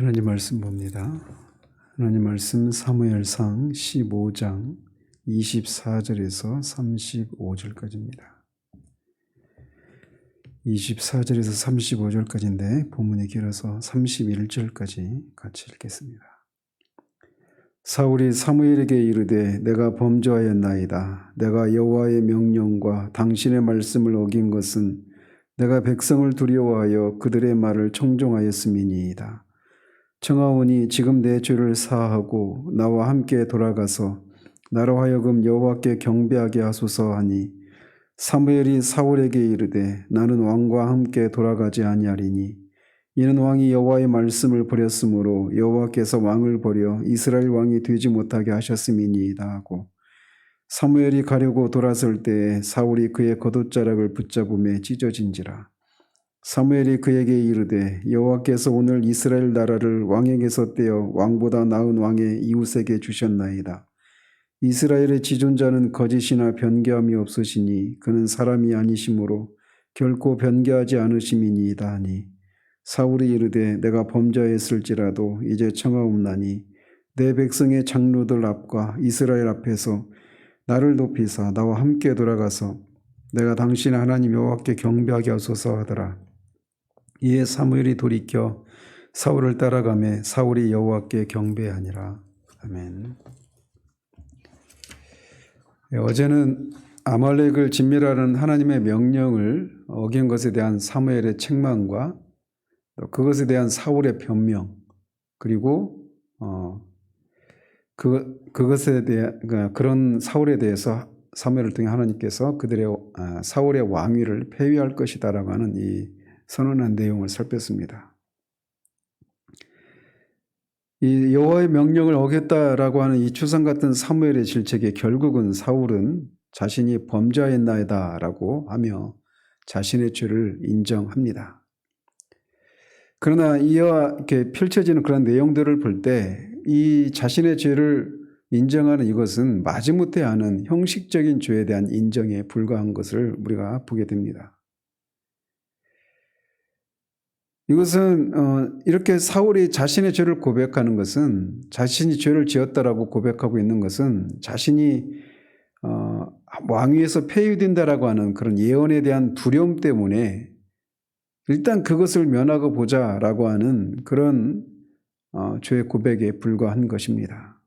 하나님 말씀 봅니다. 하나님 말씀 사무엘상 15장 24절에서 35절까지입니다. 24절에서 35절까지인데 본문이 길어서 31절까지 같이 읽겠습니다. 사울이 사무엘에게 이르되 내가 범죄하였나이다. 내가 여호와의 명령과 당신의 말씀을 어긴 것은 내가 백성을 두려워하여 그들의 말을 청종하였음이니이다. 청하오니 지금 내 죄를 사하고 나와 함께 돌아가서 나로 하여금 여호와께 경배하게 하소서 하니 사무엘이 사울에게 이르되 나는 왕과 함께 돌아가지 아니하리니 이는 왕이 여호와의 말씀을 버렸으므로 여호와께서 왕을 버려 이스라엘 왕이 되지 못하게 하셨음이니이다 하고 사무엘이 가려고 돌아설 때에 사울이 그의 겉옷자락을 붙잡음에 찢어진지라. 사무엘이 그에게 이르되 여호와께서 오늘 이스라엘 나라를 왕에게서 떼어 왕보다 나은 왕의 이웃에게 주셨나이다. 이스라엘의 지존자는 거짓이나 변개함이 없으시니 그는 사람이 아니시므로 결코 변개하지 않으심이니이다 하니 사울이 이르되 내가 범죄했을지라도 이제 청하옵나니 내 백성의 장로들 앞과 이스라엘 앞에서 나를 높이사 나와 함께 돌아가서 내가 당신의 하나님 여호와께 경배하게 하소서 하더라. 이에 사무엘이 돌이켜 사울을 따라가매 사울이 여호와께 경배하니라. 아멘. 어제는 아말렉을 진멸하는 하나님의 명령을 어긴 것에 대한 사무엘의 책망과 그것에 대한 사울의 변명, 그리고 그것에 대한 그런 사울에 대해서 사무엘을 통해 하나님께서 그들의 사울의 왕위를 폐위할 것이다라고 하는 이 선언한 내용을 살폈습니다. 이 여호와의 명령을 어겼다라고 하는 이 추상 같은 사무엘의 질책에 결국은 사울은 자신이 범죄하였나이다라고 하며 자신의 죄를 인정합니다. 그러나 이와 이렇게 펼쳐지는 그런 내용들을 볼 때 이 자신의 죄를 인정하는 이것은 마지못해 하는 형식적인 죄에 대한 인정에 불과한 것을 우리가 보게 됩니다. 이것은 이렇게 사울이 자신의 죄를 고백하는 것은 자신이 죄를 지었다라고 고백하고 있는 것은 자신이 왕위에서 폐위된다라고 하는 그런 예언에 대한 두려움 때문에 일단 그것을 면하고 보자라고 하는 그런 죄의 고백에 불과한 것입니다.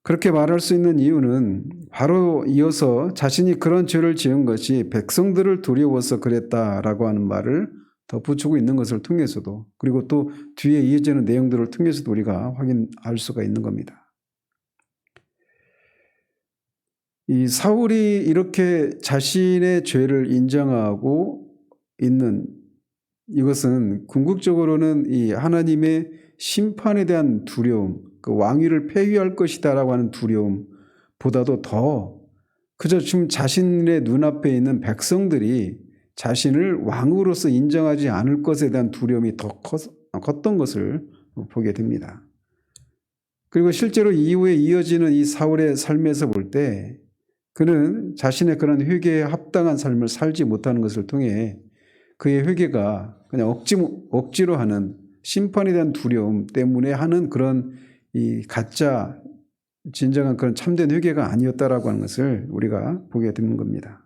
그렇게 말할 수 있는 이유는 바로 이어서 자신이 그런 죄를 지은 것이 백성들을 두려워서 그랬다라고 하는 말을 덧붙이고 있는 것을 통해서도, 그리고 또 뒤에 이어지는 내용들을 통해서도 우리가 확인할 수가 있는 겁니다. 이 사울이 이렇게 자신의 죄를 인정하고 있는 이것은 궁극적으로는 이 하나님의 심판에 대한 두려움, 그 왕위를 폐위할 것이다라고 하는 두려움보다도 더 그저 지금 자신의 눈앞에 있는 백성들이 자신을 왕으로서 인정하지 않을 것에 대한 두려움이 더 컸던 것을 보게 됩니다. 그리고 실제로 이후에 이어지는 이 사울의 삶에서 볼 때 그는 자신의 그런 회개에 합당한 삶을 살지 못하는 것을 통해 그의 회개가 그냥 억지로 하는 심판에 대한 두려움 때문에 하는 그런 이 가짜 진정한 그런 참된 회개가 아니었다라고 하는 것을 우리가 보게 되는 겁니다.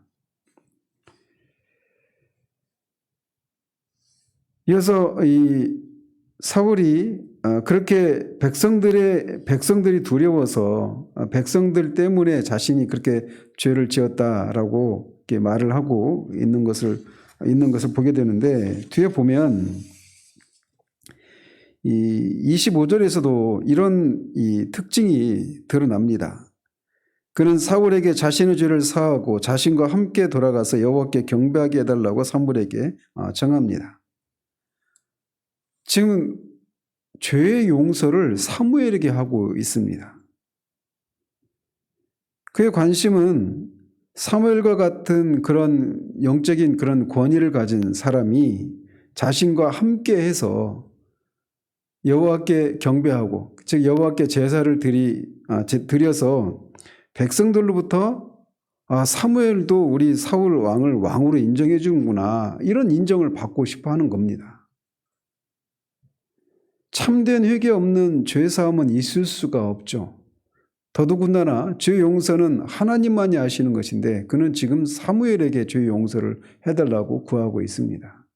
이어서 이 사울이 그렇게 백성들이 두려워서 백성들 때문에 자신이 그렇게 죄를 지었다라고 이렇게 말을 하고 있는 것을 보게 되는데 뒤에 보면 이 25절에서도 이런 이 특징이 드러납니다. 그는 사울에게 자신의 죄를 사하고 자신과 함께 돌아가서 여호와께 경배하게 해달라고 사무엘에게 정합니다. 지금 죄의 용서를 사무엘에게 하고 있습니다. 그의 관심은 사무엘과 같은 그런 영적인 그런 권위를 가진 사람이 자신과 함께해서 여호와께 경배하고, 즉 여호와께 제사를 드려서 백성들로부터 사무엘도 우리 사울 왕을 왕으로 인정해 주는구나, 이런 인정을 받고 싶어 하는 겁니다. 참된 회개 없는 죄사함은 있을 수가 없죠. 더더군다나 죄 용서는 하나님만이 하시는 것인데 그는 지금 사무엘에게 죄 용서를 해달라고 구하고 있습니다.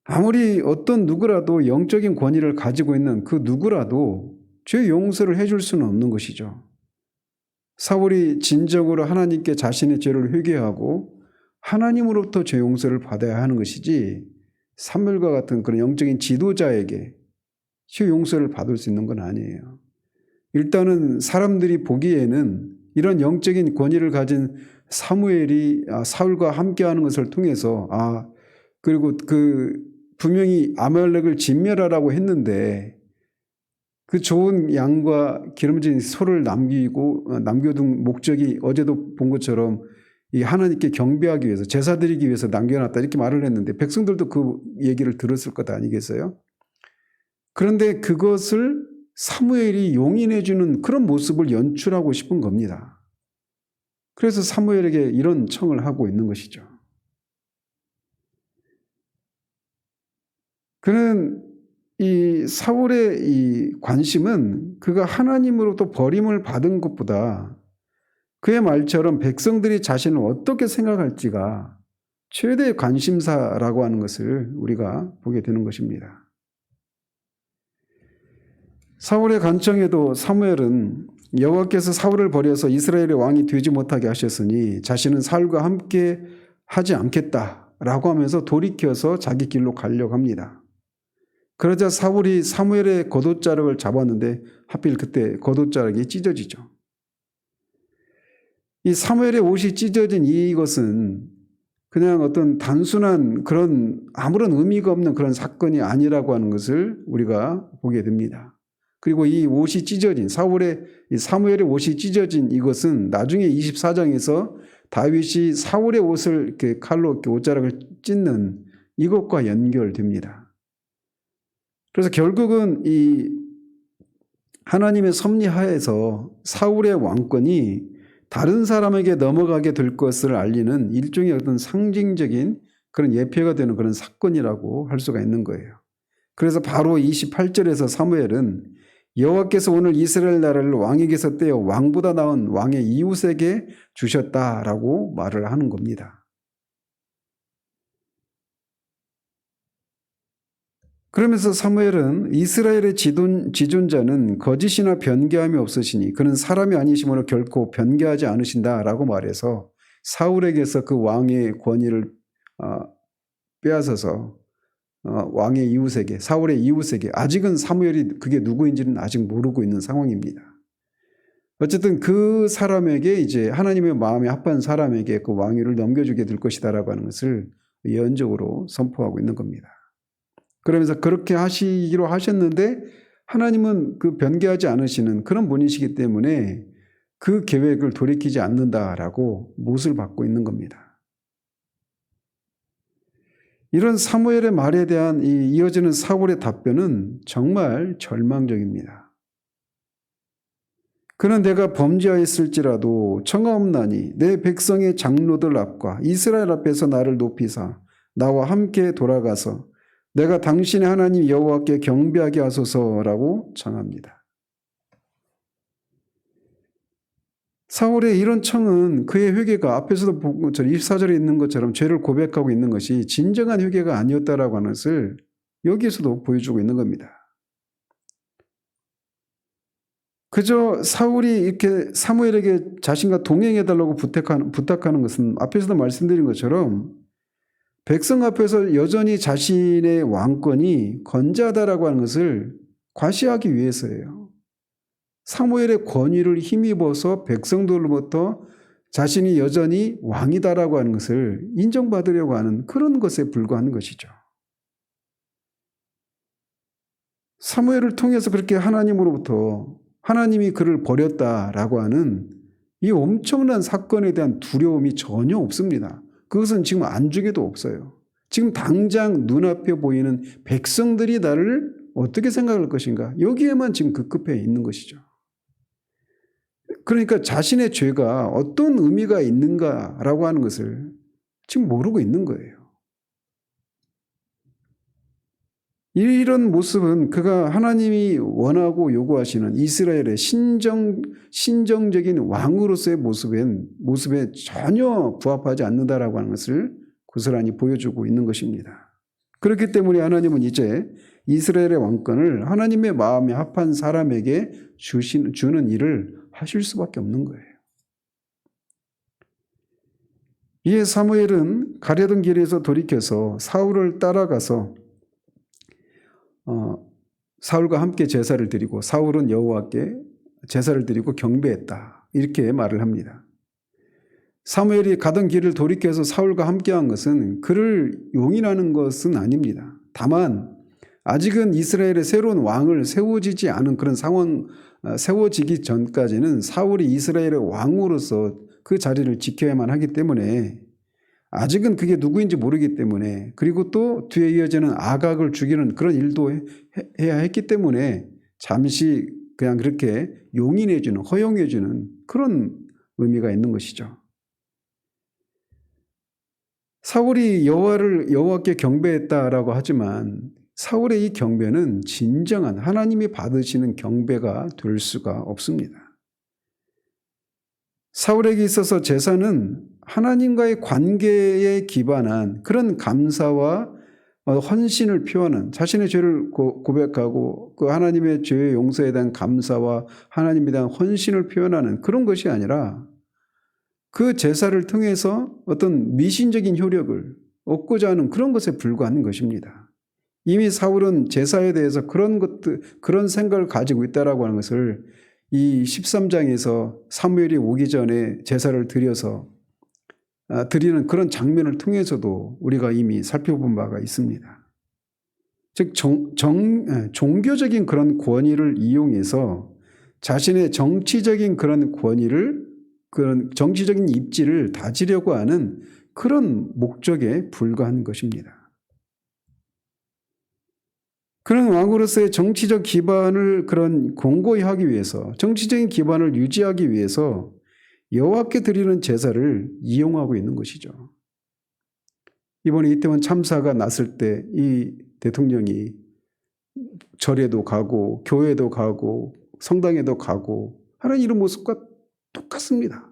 아무리 어떤 누구라도 영적인 권위를 가지고 있는 그 누구라도 죄 용서를 해줄 수는 없는 것이죠. 사울이 진정으로 하나님께 자신의 죄를 회개하고 하나님으로부터 죄 용서를 받아야 하는 것이지 사무엘과 같은 그런 영적인 지도자에게 죄 용서를 받을 수 있는 건 아니에요. 일단은 사람들이 보기에는 이런 영적인 권위를 가진 사무엘이 사울과 함께하는 것을 통해서 그리고 분명히 아말렉을 진멸하라고 했는데 그 좋은 양과 기름진 소를 남겨둔 목적이 어제도 본 것처럼 이 하나님께 경배하기 위해서 제사 드리기 위해서 남겨놨다 이렇게 말을 했는데 백성들도 그 얘기를 들었을 것 아니겠어요? 그런데 그것을 사무엘이 용인해주는 그런 모습을 연출하고 싶은 겁니다. 그래서 사무엘에게 이런 청을 하고 있는 것이죠. 그는 이 사울의 이 관심은 그가 하나님으로부터 버림을 받은 것보다 그의 말처럼 백성들이 자신을 어떻게 생각할지가 최대의 관심사라고 하는 것을 우리가 보게 되는 것입니다. 사울의 간청에도 사무엘은 여호와께서 사울을 버려서 이스라엘의 왕이 되지 못하게 하셨으니 자신은 사울과 함께 하지 않겠다라고 하면서 돌이켜서 자기 길로 가려고 합니다. 그러자 사울이 사무엘의 겉옷자락을 잡았는데 하필 그때 겉옷자락이 찢어지죠. 이 사무엘의 옷이 찢어진 이것은 그냥 어떤 단순한 그런 아무런 의미가 없는 그런 사건이 아니라고 하는 것을 우리가 보게 됩니다. 그리고 이 옷이 찢어진 사무엘의 옷이 찢어진 이것은 나중에 24장에서 다윗이 사울의 옷을 이렇게 칼로 이렇게 옷자락을 찢는 이것과 연결됩니다. 그래서 결국은 이 하나님의 섭리하에서 사울의 왕권이 다른 사람에게 넘어가게 될 것을 알리는 일종의 어떤 상징적인 그런 예표가 되는 그런 사건이라고 할 수가 있는 거예요. 그래서 바로 28절에서 사무엘은 여호와께서 오늘 이스라엘 나라를 왕에게서 떼어 왕보다 나은 왕의 이웃에게 주셨다라고 말을 하는 겁니다. 그러면서 사무엘은 이스라엘의 지존자는 거짓이나 변개함이 없으시니 그는 사람이 아니시므로 결코 변개하지 않으신다라고 말해서 사울에게서 그 왕의 권위를 빼앗아서 왕의 이웃에게, 사울의 이웃에게, 아직은 사무엘이 그게 누구인지는 아직 모르고 있는 상황입니다. 어쨌든 그 사람에게 이제 하나님의 마음에 합한 사람에게 그 왕위를 넘겨주게 될 것이다라고 하는 것을 예언적으로 선포하고 있는 겁니다. 그러면서 그렇게 하시기로 하셨는데 하나님은 그 변개하지 않으시는 그런 분이시기 때문에 그 계획을 돌이키지 않는다라고 못을 받고 있는 겁니다. 이런 사무엘의 말에 대한 이어지는 사울의 답변은 정말 절망적입니다. 그는 내가 범죄하였을지라도 청하옵나니 내 백성의 장로들 앞과 이스라엘 앞에서 나를 높이사 나와 함께 돌아가서 내가 당신의 하나님 여호와께 경배하게 하소서라고 청합니다. 사울의 이런 청은 그의 회개가 앞에서도 24절에 있는 것처럼 죄를 고백하고 있는 것이 진정한 회개가 아니었다라고 하는 것을 여기에서도 보여주고 있는 겁니다. 그저 사울이 이렇게 사무엘에게 자신과 동행해달라고 부탁하는 것은 앞에서도 말씀드린 것처럼 백성 앞에서 여전히 자신의 왕권이 건재하다라고 하는 것을 과시하기 위해서예요. 사무엘의 권위를 힘입어서 백성들로부터 자신이 여전히 왕이다라고 하는 것을 인정받으려고 하는 그런 것에 불과한 것이죠. 사무엘을 통해서 그렇게 하나님으로부터 하나님이 그를 버렸다라고 하는 이 엄청난 사건에 대한 두려움이 전혀 없습니다. 그것은 지금 안중에도 없어요. 지금 당장 눈앞에 보이는 백성들이 나를 어떻게 생각할 것인가 여기에만 지금 급급해 있는 것이죠. 그러니까 자신의 죄가 어떤 의미가 있는가라고 하는 것을 지금 모르고 있는 거예요. 이런 모습은 그가 하나님이 원하고 요구하시는 이스라엘의 신정적인 왕으로서의 모습에 전혀 부합하지 않는다라고 하는 것을 고스란히 보여주고 있는 것입니다. 그렇기 때문에 하나님은 이제 이스라엘의 왕권을 하나님의 마음에 합한 사람에게 주는 일을 하실 수밖에 없는 거예요. 이에 사무엘은 가려던 길에서 돌이켜서 사울을 따라가서 사울과 함께 제사를 드리고 사울은 여호와께 제사를 드리고 경배했다. 이렇게 말을 합니다. 사무엘이 가던 길을 돌이켜서 사울과 함께한 것은 그를 용인하는 것은 아닙니다. 다만 아직은 이스라엘의 새로운 왕을 세워지지 않은 그런 상황, 세워지기 전까지는 사울이 이스라엘의 왕으로서 그 자리를 지켜야만 하기 때문에 아직은 그게 누구인지 모르기 때문에 그리고 또 뒤에 이어지는 아각을 죽이는 그런 일도 해야 했기 때문에 잠시 그냥 그렇게 용인해주는 허용해주는 그런 의미가 있는 것이죠. 사울이 여호와께 경배했다라고 하지만 사울의 이 경배는 진정한 하나님이 받으시는 경배가 될 수가 없습니다. 사울에게 있어서 제사는 하나님과의 관계에 기반한 그런 감사와 헌신을 표하는 자신의 죄를 고백하고 그 하나님의 죄의 용서에 대한 감사와 하나님에 대한 헌신을 표현하는 그런 것이 아니라 그 제사를 통해서 어떤 미신적인 효력을 얻고자 하는 그런 것에 불과한 것입니다. 이미 사울은 제사에 대해서 그런 생각을 가지고 있다라고 하는 것을 이 13장에서 사무엘이 오기 전에 제사를 드리는 그런 장면을 통해서도 우리가 이미 살펴본 바가 있습니다. 즉 종교적인 그런 권위를 이용해서 자신의 정치적인 그런 권위를 그런 정치적인 입지를 다지려고 하는 그런 목적에 불과한 것입니다. 그런 왕으로서의 정치적 기반을 그런 공고히 하기 위해서 정치적인 기반을 유지하기 위해서 여호와께 드리는 제사를 이용하고 있는 것이죠. 이번에 이태원 참사가 났을 때 이 대통령이 절에도 가고 교회도 가고 성당에도 가고 하는 이런 모습과 똑같습니다.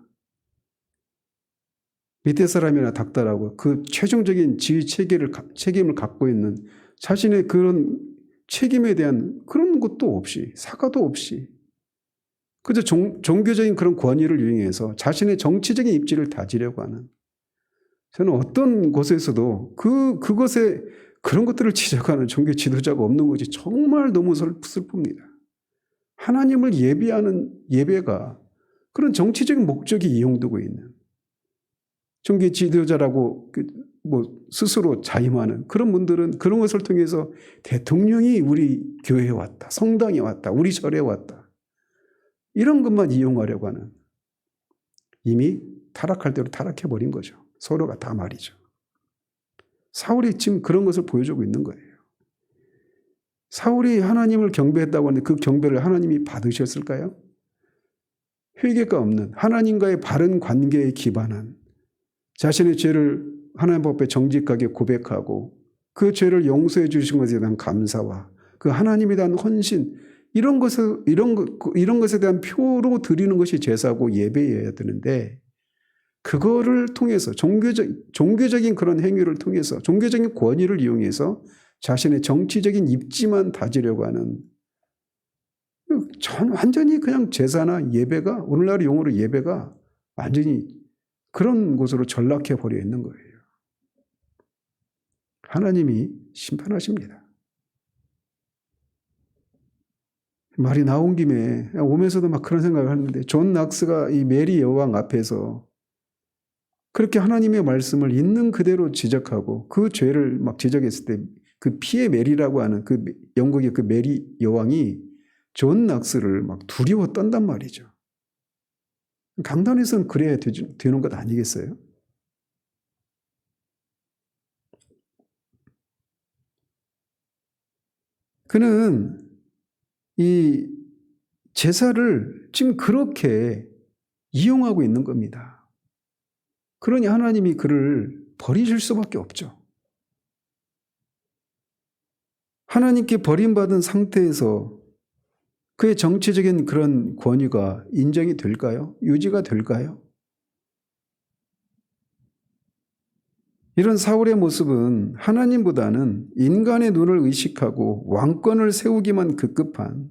밑에 사람이나 닥달하고 그 최종적인 지휘 책임을 갖고 있는 자신의 그런 책임에 대한 그런 것도 없이 사과도 없이 그저 종교적인 그런 권위를 이용해서 자신의 정치적인 입지를 다지려고 하는 저는 어떤 곳에서도 그것에 그런 것들을 지적하는 종교 지도자가 없는 것이 정말 너무 슬픕니다. 하나님을 예배하는 예배가 그런 정치적인 목적이 이용되고 있는 종교 지도자라고 스스로 자임하는 그런 분들은 그런 것을 통해서 대통령이 우리 교회에 왔다. 성당에 왔다. 우리 절에 왔다. 이런 것만 이용하려고 하는 이미 타락할 대로 타락해버린 거죠. 서로가 다 말이죠. 사울이 지금 그런 것을 보여주고 있는 거예요. 사울이 하나님을 경배했다고 하는데 그 경배를 하나님이 받으셨을까요? 회개가 없는 하나님과의 바른 관계에 기반한 자신의 죄를 하나님 앞에 정직하게 고백하고 그 죄를 용서해 주신 것에 대한 감사와 그 하나님에 대한 헌신 이런 것에 대한 표로 드리는 것이 제사고 예배여야 되는데 그거를 통해서 종교적인 그런 행위를 통해서 종교적인 권위를 이용해서 자신의 정치적인 입지만 다지려고 하는 완전히 그냥 제사나 예배가 오늘날 용어로 예배가 완전히 그런 곳으로 전락해 버려 있는 거예요. 하나님이 심판하십니다. 말이 나온 김에 오면서도 막 그런 생각을 하는데 존 낙스가 이 메리 여왕 앞에서 그렇게 하나님의 말씀을 있는 그대로 지적하고 그 죄를 막 지적했을 때 그 피의 메리라고 하는 그 영국의 그 메리 여왕이 존 낙스를 막 두려워 떤단 말이죠. 강단에서는 그래야 되는 것 아니겠어요? 그는 이 제사를 지금 그렇게 이용하고 있는 겁니다. 그러니 하나님이 그를 버리실 수밖에 없죠. 하나님께 버림받은 상태에서 그의 정치적인 그런 권위가 인정이 될까요? 유지가 될까요? 이런 사울의 모습은 하나님보다는 인간의 눈을 의식하고 왕권을 세우기만 급급한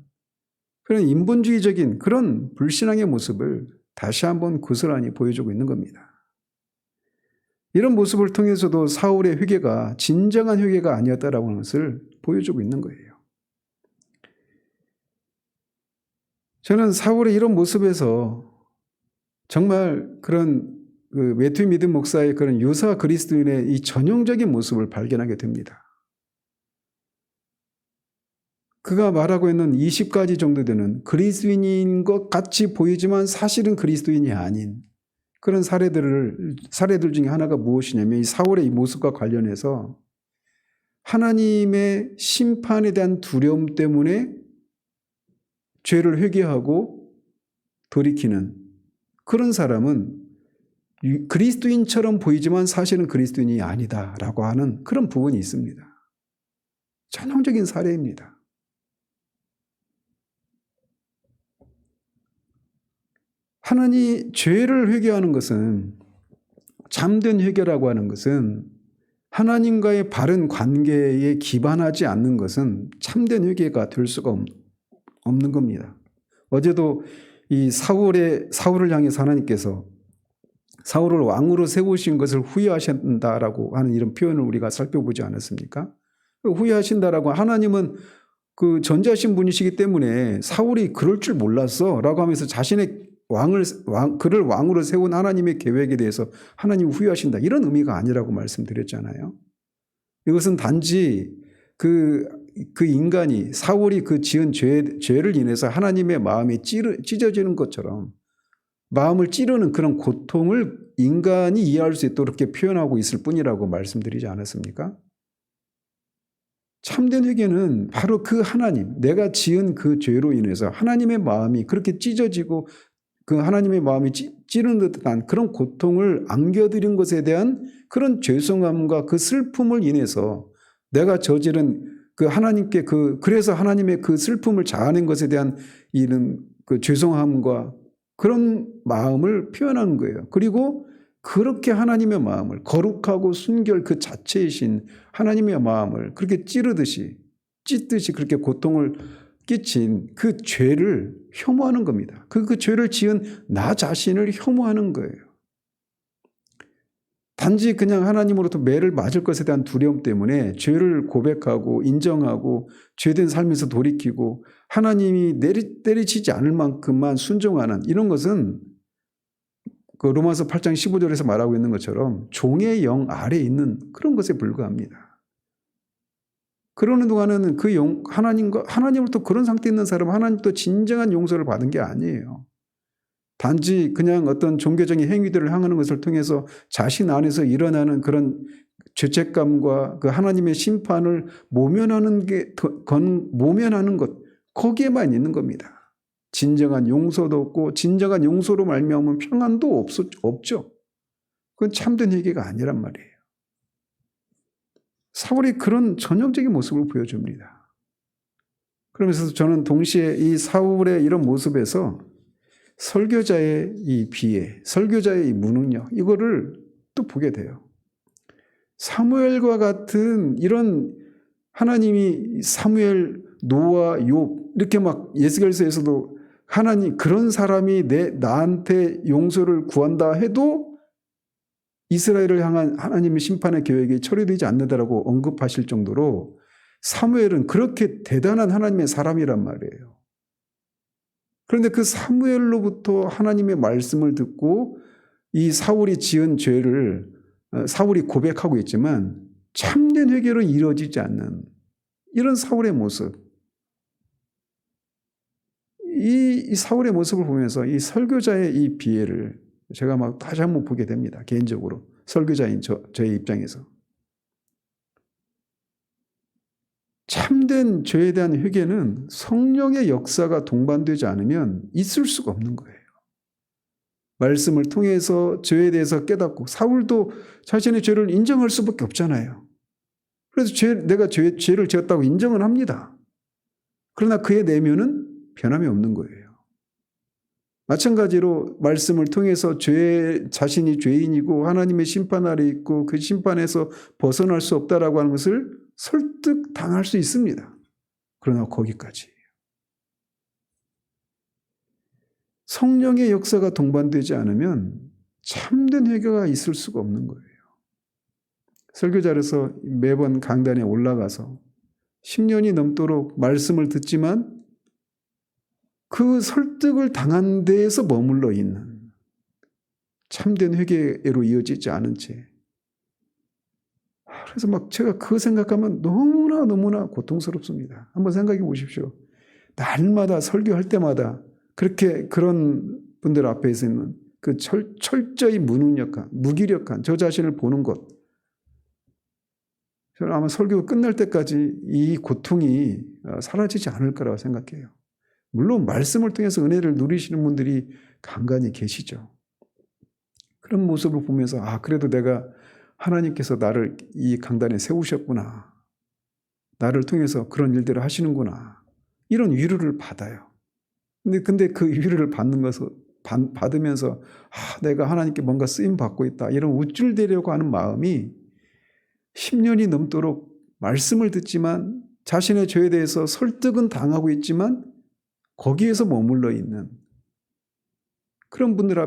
그런 인본주의적인 그런 불신앙의 모습을 다시 한번 고스란히 보여주고 있는 겁니다. 이런 모습을 통해서도 사울의 회개가 진정한 회개가 아니었다라고 하는 것을 보여주고 있는 거예요. 저는 사울의 이런 모습에서 정말 그런 매튜 믿음 목사의 그런 유사 그리스도인의 이 전형적인 모습을 발견하게 됩니다. 그가 말하고 있는 20가지 정도 되는 그리스도인인 것 같이 보이지만 사실은 그리스도인이 아닌 그런 사례들 중에 하나가 무엇이냐면 이 사울의 이 모습과 관련해서 하나님의 심판에 대한 두려움 때문에 죄를 회개하고 돌이키는 그런 사람은 그리스도인처럼 보이지만 사실은 그리스도인이 아니다라고 하는 그런 부분이 있습니다. 전형적인 사례입니다. 하나님 죄를 회개하는 것은 참된 회개라고 하는 것은 하나님과의 바른 관계에 기반하지 않는 것은 참된 회개가 될 수가 없는 겁니다. 어제도 이 사울을 향해서 하나님께서 사울을 왕으로 세우신 것을 후회하신다라고 하는 이런 표현을 우리가 살펴보지 않았습니까? 후회하신다라고 하나님은 그 전지하신 분이시기 때문에 사울이 그럴 줄 몰랐어라고 하면서 자신의 그를 왕으로 세운 하나님의 계획에 대해서 하나님 후회하신다 이런 의미가 아니라고 말씀드렸잖아요. 이것은 단지 그 인간이 사울이 그 지은 죄를 인해서 하나님의 마음이 찢어지는 것처럼 마음을 찌르는 그런 고통을 인간이 이해할 수 있도록 이렇게 표현하고 있을 뿐이라고 말씀드리지 않았습니까? 참된 회개는 바로 그 하나님, 내가 지은 그 죄로 인해서 하나님의 마음이 그렇게 찢어지고 그 하나님의 마음이 찌르는 듯한 그런 고통을 안겨드린 것에 대한 그런 죄송함과 그 슬픔을 인해서 내가 저지른 그 하나님께 그래서 하나님의 그 슬픔을 자아낸 것에 대한 이런 그 죄송함과 그런 마음을 표현하는 거예요. 그리고 그렇게 하나님의 마음을 거룩하고 순결 그 자체이신 하나님의 마음을 그렇게 찢듯이 그렇게 고통을 끼친 그 죄를 혐오하는 겁니다. 그 죄를 지은 나 자신을 혐오하는 거예요. 단지 그냥 하나님으로부터 매를 맞을 것에 대한 두려움 때문에 죄를 고백하고 인정하고 죄된 삶에서 돌이키고 하나님이 때리치지 않을 만큼만 순종하는 이런 것은 그 로마서 8장 15절에서 말하고 있는 것처럼 종의 영 아래에 있는 그런 것에 불과합니다. 그러는 동안은 그 하나님으로부터 그런 상태에 있는 사람은 하나님도 진정한 용서를 받은 게 아니에요. 단지 그냥 어떤 종교적인 행위들을 행하는 것을 통해서 자신 안에서 일어나는 그런 죄책감과 그 하나님의 심판을 모면하는 것, 거기에만 있는 겁니다. 진정한 용서도 없고 진정한 용서로 말미암은 평안도 없죠. 그건 참된 회개가 아니란 말이에요. 사울이 그런 전형적인 모습을 보여줍니다. 그러면서 저는 동시에 이 사울의 이런 모습에서 설교자의 이 비애, 설교자의 이 무능력 이거를 또 보게 돼요. 사무엘과 같은 이런 하나님이 사무엘, 노아, 욥 이렇게 막 예스겔서에서도 하나님 그런 사람이 나한테 용서를 구한다 해도 이스라엘을 향한 하나님의 심판의 계획이 처리되지 않는다라고 언급하실 정도로 사무엘은 그렇게 대단한 하나님의 사람이란 말이에요. 그런데 그 사무엘로부터 하나님의 말씀을 듣고 이 사울이 지은 죄를 사울이 고백하고 있지만 참된 회개로 이루어지지 않는 이런 사울의 모습. 이 사울의 모습을 보면서 이 설교자의 이 비애를 제가 막 다시 한번 보게 됩니다. 개인적으로. 설교자인 저의 입장에서. 참된 죄에 대한 회개는 성령의 역사가 동반되지 않으면 있을 수가 없는 거예요. 말씀을 통해서 죄에 대해서 깨닫고 사울도 자신의 죄를 인정할 수밖에 없잖아요. 그래서 내가 죄를 지었다고 인정은 합니다. 그러나 그의 내면은 변함이 없는 거예요. 마찬가지로 말씀을 통해서 자신이 죄인이고 하나님의 심판 아래 있고 그 심판에서 벗어날 수 없다라고 하는 것을 설득당할 수 있습니다. 그러나 거기까지. 성령의 역사가 동반되지 않으면 참된 회개가 있을 수가 없는 거예요. 설교자로서 매번 강단에 올라가서 10년이 넘도록 말씀을 듣지만 그 설득을 당한 데에서 머물러 있는 참된 회개로 이어지지 않은 채. 그래서 막 제가 그거 생각하면 너무나 고통스럽습니다. 한번 생각해 보십시오. 날마다 설교할 때마다 그렇게 그런 분들 앞에 있는 그 철저히 무기력한 저 자신을 보는 것. 저는 아마 설교가 끝날 때까지 이 고통이 사라지지 않을 거라고 생각해요. 물론 말씀을 통해서 은혜를 누리시는 분들이 간간히 계시죠. 그런 모습을 보면서 그래도 내가 하나님께서 나를 이 강단에 세우셨구나. 나를 통해서 그런 일들을 하시는구나. 이런 위로를 받아요. 근데 그 위로를 받으면서 내가 하나님께 뭔가 쓰임 받고 있다. 이런 우쭐대려고 하는 마음이 10년이 넘도록 말씀을 듣지만 자신의 죄에 대해서 설득은 당하고 있지만 거기에서 머물러 있는 그런 분들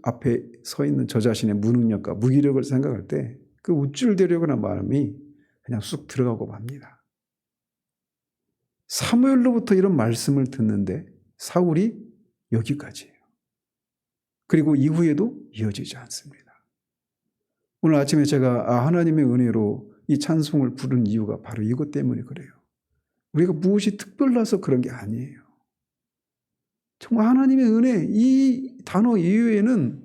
앞에 서 있는 저 자신의 무능력과 무기력을 생각할 때 그 우쭐대려고 하는 마음이 그냥 쑥 들어가고 맙니다. 사무엘로부터 이런 말씀을 듣는데 사울이 여기까지예요. 그리고 이후에도 이어지지 않습니다. 오늘 아침에 제가 하나님의 은혜로 이 찬송을 부른 이유가 바로 이것 때문에 그래요. 우리가 무엇이 특별해서 그런 게 아니에요. 정말 하나님의 은혜, 이 단어 이외에는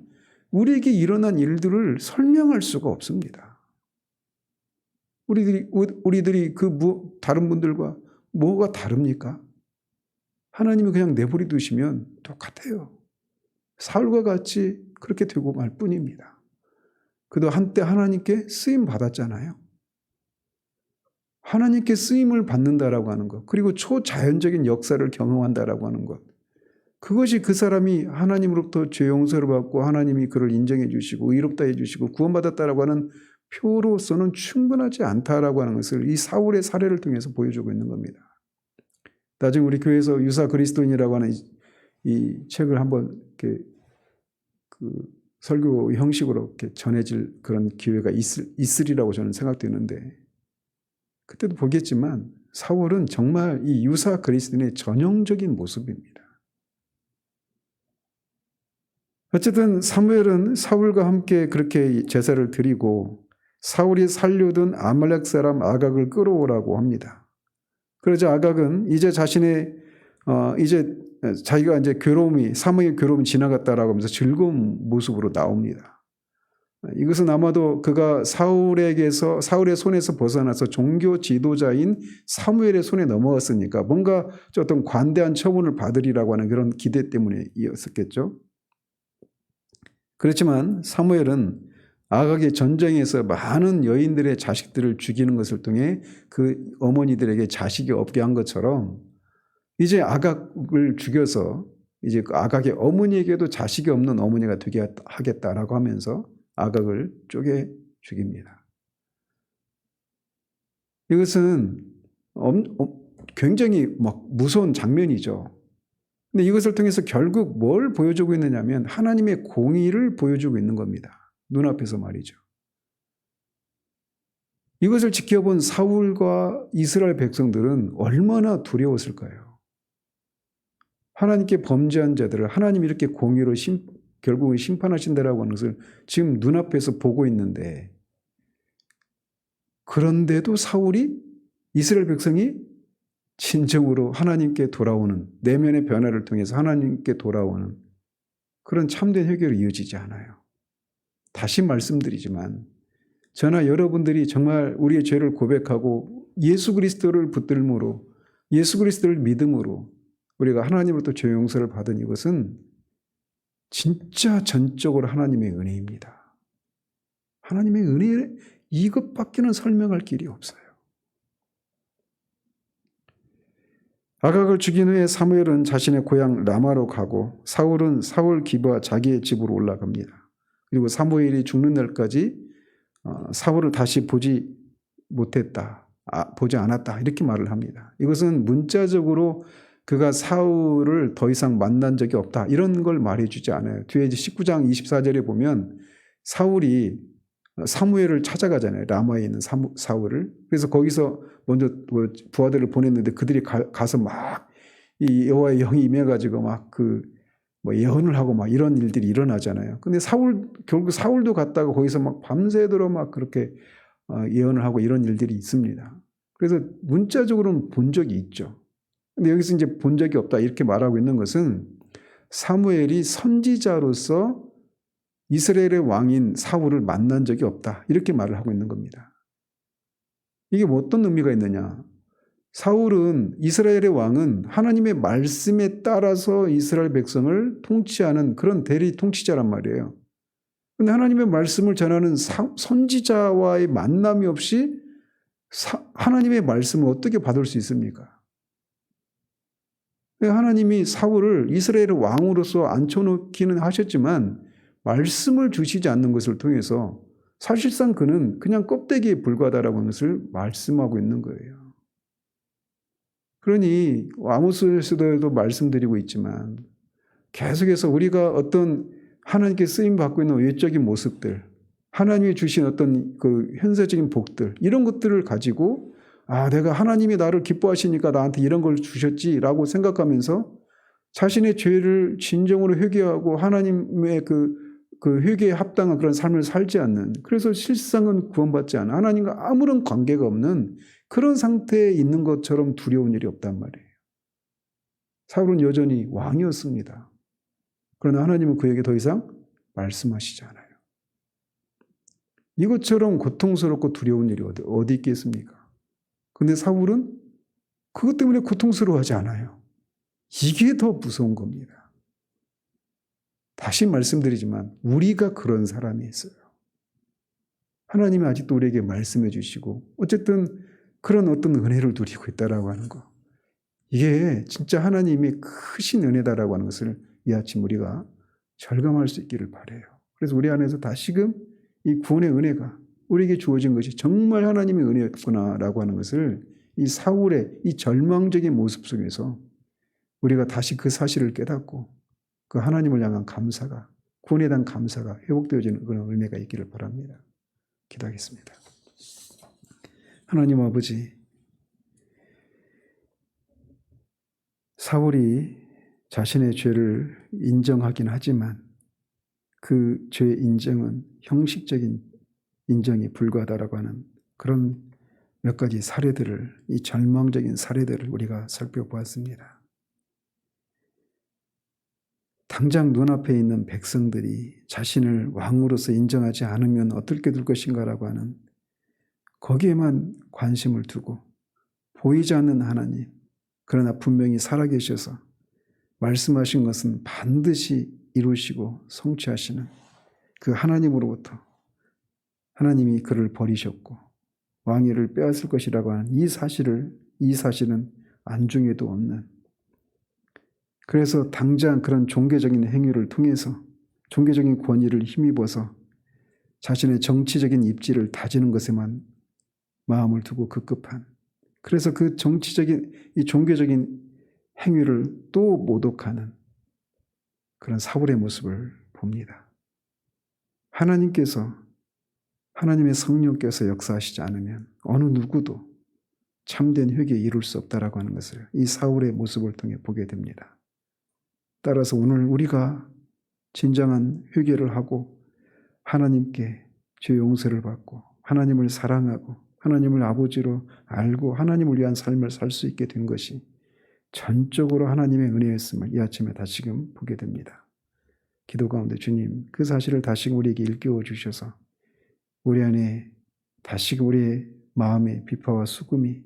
우리에게 일어난 일들을 설명할 수가 없습니다. 우리들이 다른 분들과 뭐가 다릅니까? 하나님이 그냥 내버려 두시면 똑같아요. 사울과 같이 그렇게 되고 말 뿐입니다. 그도 한때 하나님께 쓰임 받았잖아요. 하나님께 쓰임을 받는다라고 하는 것, 그리고 초자연적인 역사를 경험한다라고 하는 것, 그것이 그 사람이 하나님으로부터 죄 용서를 받고 하나님이 그를 인정해 주시고 의롭다 해 주시고 구원받았다라고 하는 표로서는 충분하지 않다라고 하는 것을 이 사울의 사례를 통해서 보여주고 있는 겁니다. 나중에 우리 교회에서 유사 그리스도인이라고 하는 이 책을 한번 이렇게 설교 형식으로 이렇게 전해질 그런 기회가 있으리라고 저는 생각되는데, 그때도 보겠지만 사울은 정말 이 유사 그리스도인의 전형적인 모습입니다. 어쨌든 사무엘은 사울과 함께 그렇게 제사를 드리고 사울이 살려둔 아말렉 사람 아각을 끌어오라고 합니다. 그러자 아각은 이제 자기가 이제 사망의 괴로움이 지나갔다라고 하면서 즐거운 모습으로 나옵니다. 이것은 아마도 그가 사울의 손에서 벗어나서 종교 지도자인 사무엘의 손에 넘어갔으니까 뭔가 어떤 관대한 처분을 받으리라고 하는 그런 기대 때문이었겠죠. 그렇지만 사무엘은 아각의 전쟁에서 많은 여인들의 자식들을 죽이는 것을 통해 그 어머니들에게 자식이 없게 한 것처럼 이제 아각을 죽여서 이제 그 아각의 어머니에게도 자식이 없는 어머니가 되게 하겠다라고 하면서 아각을 쪼개 죽입니다. 이것은 굉장히 무서운 장면이죠. 근데 이것을 통해서 결국 뭘 보여주고 있느냐면 하나님의 공의를 보여주고 있는 겁니다. 눈앞에서 말이죠. 이것을 지켜본 사울과 이스라엘 백성들은 얼마나 두려웠을까요? 하나님께 범죄한 자들을 하나님이 이렇게 공의로 결국은 심판하신다라고 하는 것을 지금 눈앞에서 보고 있는데, 그런데도 이스라엘 백성이 진정으로 하나님께 돌아오는 내면의 변화를 통해서 하나님께 돌아오는 그런 참된 회개로 이어지지 않아요. 다시 말씀드리지만 저나 여러분들이 정말 우리의 죄를 고백하고 예수 그리스도를 붙들므로 예수 그리스도를 믿음으로 우리가 하나님으로부터 죄 용서를 받은 이것은 진짜 전적으로 하나님의 은혜입니다. 하나님의 은혜, 이것밖에는 설명할 길이 없어요. 아각을 죽인 후에 사무엘은 자신의 고향 라마로 가고 사울은 사울 기브아 자기의 집으로 올라갑니다. 그리고 사무엘이 죽는 날까지 사울을 다시 보지 못했다. 보지 않았다. 이렇게 말을 합니다. 이것은 문자적으로 그가 사울을 더 이상 만난 적이 없다. 이런 걸 말해주지 않아요. 뒤에 이제 19장 24절에 보면 사울이 사무엘을 찾아가잖아요. 라마에 있는 사울을. 그래서 거기서 먼저 부하들을 보냈는데 그들이 가서 막 이 여호와의 영이 임해가지고 막 예언을 하고 막 이런 일들이 일어나잖아요. 근데 결국 사울도 갔다가 거기서 막 밤새도록 막 그렇게 예언을 하고 이런 일들이 있습니다. 그래서 문자적으로는 본 적이 있죠. 근데 여기서 이제 본 적이 없다 이렇게 말하고 있는 것은 사무엘이 선지자로서 이스라엘의 왕인 사울을 만난 적이 없다 이렇게 말을 하고 있는 겁니다. 이게 어떤 의미가 있느냐. 사울은 이스라엘의 왕은 하나님의 말씀에 따라서 이스라엘 백성을 통치하는 그런 대리 통치자란 말이에요. 그런데 하나님의 말씀을 전하는 선지자와의 만남이 없이 하나님의 말씀을 어떻게 받을 수 있습니까? 하나님이 사울을 이스라엘의 왕으로서 앉혀놓기는 하셨지만 말씀을 주시지 않는 것을 통해서 사실상 그는 그냥 껍데기에 불과하다라고 하는 것을 말씀하고 있는 거예요. 그러니 아모스에서도 말씀드리고 있지만 계속해서 우리가 어떤 하나님께 쓰임받고 있는 외적인 모습들, 하나님이 주신 어떤 현세적인 복들 이런 것들을 가지고 내가 하나님이 나를 기뻐하시니까 나한테 이런 걸 주셨지라고 생각하면서 자신의 죄를 진정으로 회개하고 하나님의 그 회개에 합당한 그런 삶을 살지 않는, 그래서 실상은 구원받지 않아 하나님과 아무런 관계가 없는 그런 상태에 있는 것처럼 두려운 일이 없단 말이에요. 사울은 여전히 왕이었습니다. 그러나 하나님은 그에게 더 이상 말씀하시지 않아요. 이것처럼 고통스럽고 두려운 일이 어디 있겠습니까? 근데 사울은 그것 때문에 고통스러워하지 않아요. 이게 더 무서운 겁니다. 다시 말씀드리지만 우리가 그런 사람이 있어요. 하나님이 아직도 우리에게 말씀해 주시고 어쨌든 그런 어떤 은혜를 누리고 있다라고 하는 거. 이게 진짜 하나님의 크신 은혜다라고 하는 것을 이 아침 우리가 절감할 수 있기를 바라요. 그래서 우리 안에서 다시금 이 구원의 은혜가 우리에게 주어진 것이 정말 하나님의 은혜였구나라고 하는 것을 이 사울의 이 절망적인 모습 속에서 우리가 다시 그 사실을 깨닫고 그 하나님을 향한 감사가, 구원에 대한 감사가 회복되어지는 그런 은혜가 있기를 바랍니다. 기도하겠습니다. 하나님 아버지, 사울이 자신의 죄를 인정하긴 하지만 그 죄의 인정은 형식적인 인정이 불과하다라고 하는 그런 몇 가지 사례들을, 이 절망적인 사례들을 우리가 살펴보았습니다. 당장 눈앞에 있는 백성들이 자신을 왕으로서 인정하지 않으면 어떻게 될 것인가라고 하는 거기에만 관심을 두고 보이지 않는 하나님, 그러나 분명히 살아계셔서 말씀하신 것은 반드시 이루시고 성취하시는 그 하나님으로부터 하나님이 그를 버리셨고 왕위를 빼앗을 것이라고 하는 이 사실은 안중에도 없는, 그래서 당장 그런 종교적인 행위를 통해서 종교적인 권위를 힘입어서 자신의 정치적인 입지를 다지는 것에만 마음을 두고 급급한, 그래서 그 이 종교적인 행위를 또 모독하는 그런 사울의 모습을 봅니다. 하나님의 성령께서 역사하시지 않으면 어느 누구도 참된 회개에 이룰 수 없다라고 하는 것을 이 사울의 모습을 통해 보게 됩니다. 따라서 오늘 우리가 진정한 회개를 하고 하나님께 죄 용서를 받고 하나님을 사랑하고 하나님을 아버지로 알고 하나님을 위한 삶을 살 수 있게 된 것이 전적으로 하나님의 은혜였음을 이 아침에 다시금 보게 됩니다. 기도 가운데 주님, 그 사실을 다시금 우리에게 일깨워 주셔서 우리 안에 다시금 우리의 마음의 비파와 수금이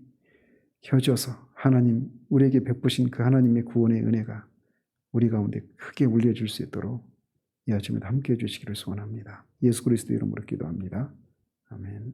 켜져서 하나님, 우리에게 베푸신 그 하나님의 구원의 은혜가 우리 가운데 크게 울려줄 수 있도록 이 아침에 함께해 주시기를 소원합니다. 예수 그리스도 이름으로 기도합니다. 아멘.